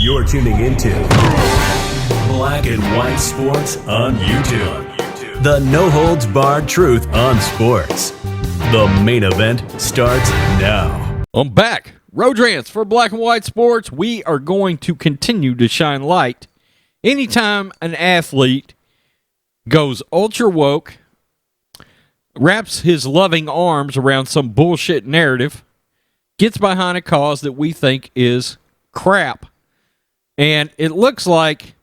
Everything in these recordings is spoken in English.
You're tuning into Black and White Sports on YouTube. The no-holds-barred truth on sports. The main event starts now. I'm back. Rodrance for Black and White Sports. We are going to continue to shine light anytime an athlete goes ultra woke, wraps his loving arms around some bullshit narrative, gets behind a cause that we think is crap. And it looks like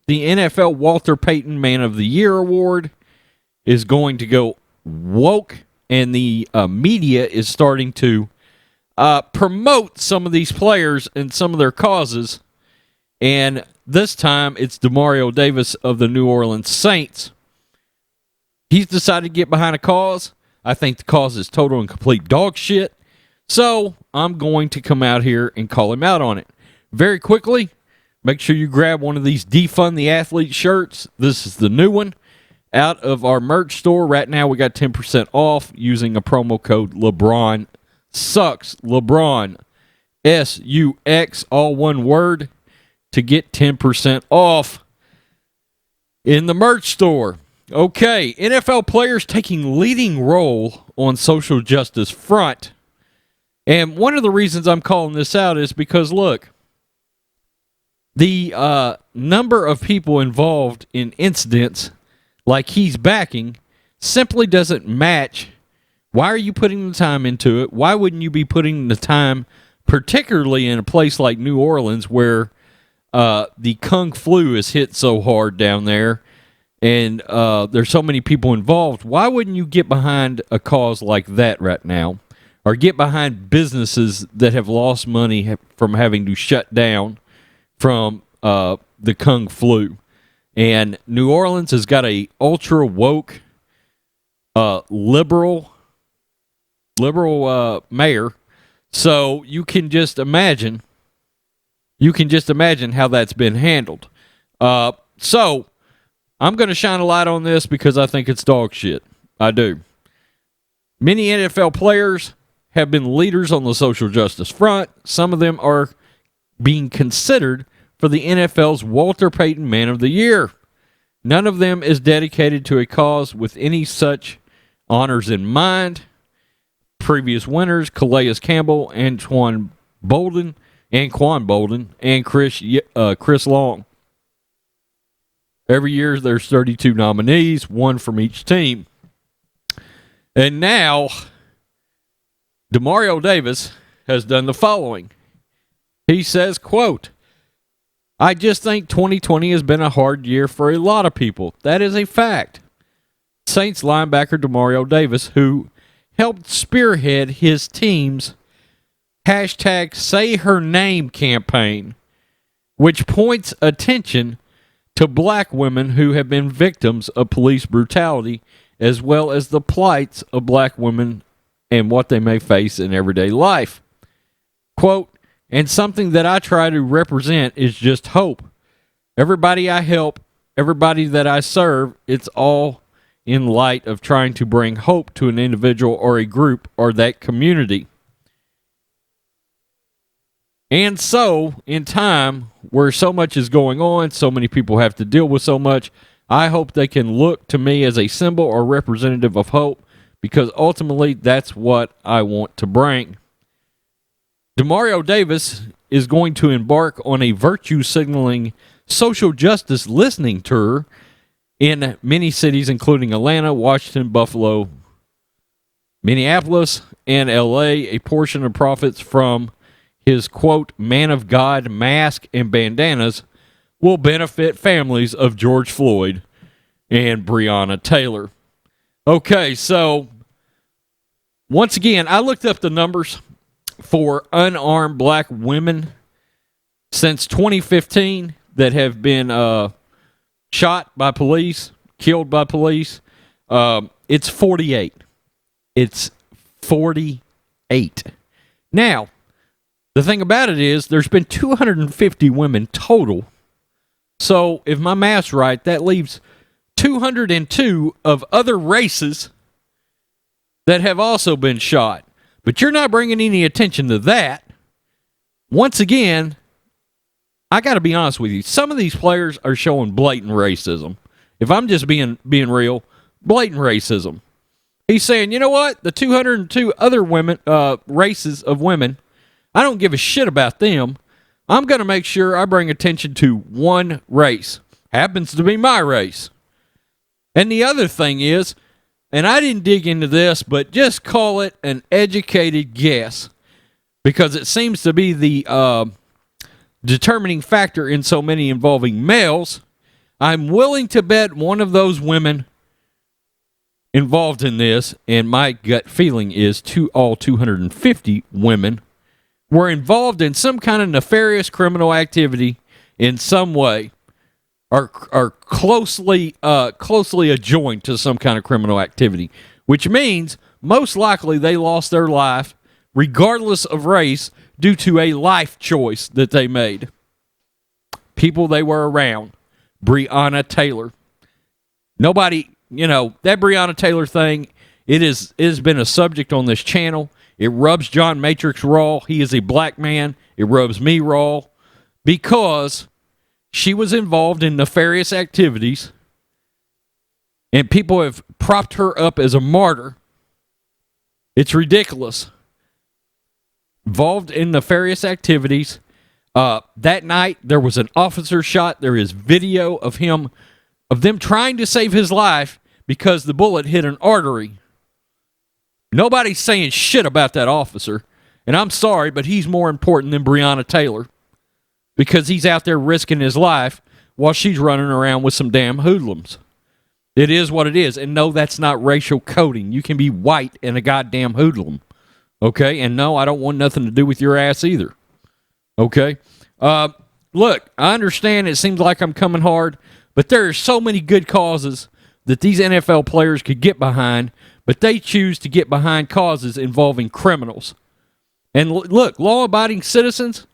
the NFL Walter Payton Man of the Year award is going to go woke, and the media is starting to promote some of these players and some of their causes. And this time it's Demario Davis of the New Orleans Saints. He's decided to get behind a cause. I think the cause is total and complete dog shit. So I'm going to come out here and call him out on it. Very quickly, make sure you grab one of these Defund the Athlete shirts. This is the new one. Out of our merch store right now, we got 10% off using a promo code LeBron Sucks. LeBron, S-U-X, all one word, to get 10% off in the merch store. Okay, NFL players taking leading role on social justice front. And one of the reasons I'm calling this out is because, look, the number of people involved in incidents like he's backing simply doesn't match. Why are you putting the time into it? Why wouldn't you be putting the time, particularly in a place like New Orleans where the Kung Flu is hit so hard down there and there's so many people involved? Why wouldn't you get behind a cause like that right now? Or get behind businesses that have lost money from having to shut down from the Kung Flu. And New Orleans has got a ultra woke, liberal mayor. So you can just imagine how that's been handled. So I'm going to shine a light on this because I think it's dog shit. I do. Many NFL players have been leaders on the social justice front. Some of them are being considered for the NFL's Walter Payton Man of the Year. None of them is dedicated to a cause with any such honors in mind. Previous winners, Calais Campbell, Quan Bolden, and Chris Long. Every year there's 32 nominees, one from each team. And now Demario Davis has done the following. He says, quote, I just think 2020 has been a hard year for a lot of people. That is a fact. Saints linebacker Demario Davis, who helped spearhead his team's hashtag Say Her Name campaign, which points attention to black women who have been victims of police brutality, as well as the plights of black women and what they may face in everyday life. Quote, and something that I try to represent is just hope. Everybody I help, everybody that I serve, it's all in light of trying to bring hope to an individual or a group or that community. And so, in time where so much is going on, so many people have to deal with so much, I hope they can look to me as a symbol or representative of hope, because ultimately that's what I want to bring. Demario Davis is going to embark on a virtue-signaling social justice listening tour in many cities, including Atlanta, Washington, Buffalo, Minneapolis, and L.A. A portion of profits from his, quote, Man of God mask and bandanas will benefit families of George Floyd and Breonna Taylor. Okay, so once again, I looked up the numbers for unarmed black women since 2015 that have been shot by police, killed by police. It's 48. It's 48. Now, the thing about it is there's been 250 women total. So if my math's right, that leaves 202 of other races that have also been shot. But you're not bringing any attention to that. Once again, I got to be honest with you. Some of these players are showing blatant racism. If I'm just being real, blatant racism. He's saying, you know what? The 202 other women, races of women, I don't give a shit about them. I'm going to make sure I bring attention to one race. Happens to be my race. And the other thing is, and I didn't dig into this, but just call it an educated guess, because it seems to be the determining factor in so many involving males. I'm willing to bet one of those women involved in this, and my gut feeling is all 250 women were involved in some kind of nefarious criminal activity in some way, are closely adjoined to some kind of criminal activity, which means most likely they lost their life, regardless of race, due to a life choice that they made. People they were around. Breonna Taylor. Nobody, that Breonna Taylor thing, it has been a subject on this channel. It rubs John Matrix raw. He is a black man. It rubs me raw because she was involved in nefarious activities, and people have propped her up as a martyr. It's ridiculous. Involved in nefarious activities. That night, there was an officer shot. There is video of them trying to save his life because the bullet hit an artery. Nobody's saying shit about that officer. And I'm sorry, but he's more important than Breonna Taylor, because he's out there risking his life while she's running around with some damn hoodlums. It is what it is. And no, that's not racial coding. You can be white and a goddamn hoodlum. Okay? And no, I don't want nothing to do with your ass either. Okay? Look, I understand it seems like I'm coming hard, but there are so many good causes that these NFL players could get behind, but they choose to get behind causes involving criminals. And look, law-abiding citizens,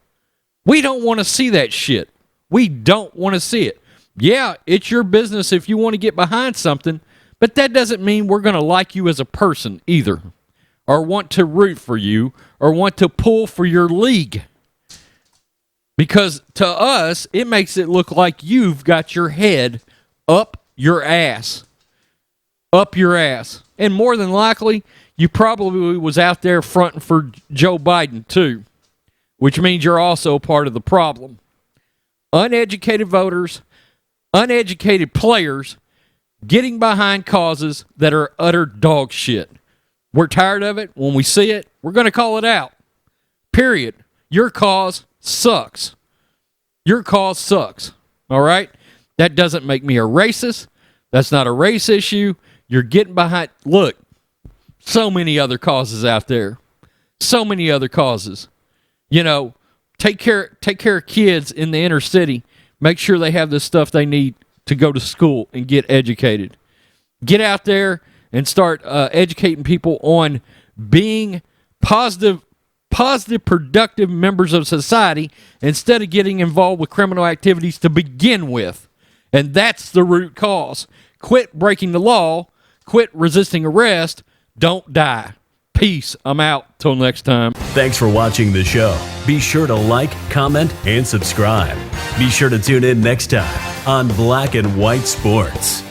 we don't want to see that shit. We don't want to see it. Yeah, it's your business if you want to get behind something, but that doesn't mean we're going to like you as a person either, or want to root for you, or want to pull for your league. Because to us, it makes it look like you've got your head up your ass. Up your ass. And more than likely, you probably was out there fronting for Joe Biden too, which means you're also part of the problem. Uneducated voters, uneducated players getting behind causes that are utter dog shit. We're tired of it. When we see it, we're going to call it out. Period. Your cause sucks. Your cause sucks. All right? That doesn't make me a racist. That's not a race issue. You're getting behind. Look, so many other causes out there. So many other causes. Take care of kids in the inner city. Make sure they have the stuff they need to go to school and get educated. Get out there and start educating people on being positive, productive members of society instead of getting involved with criminal activities to begin with. And that's the root cause. Quit breaking the law. Quit resisting arrest. Don't die. Peace. I'm out. Till next time. Thanks for watching the show. Be sure to like, comment, and subscribe. Be sure to tune in next time on Black and White Sports.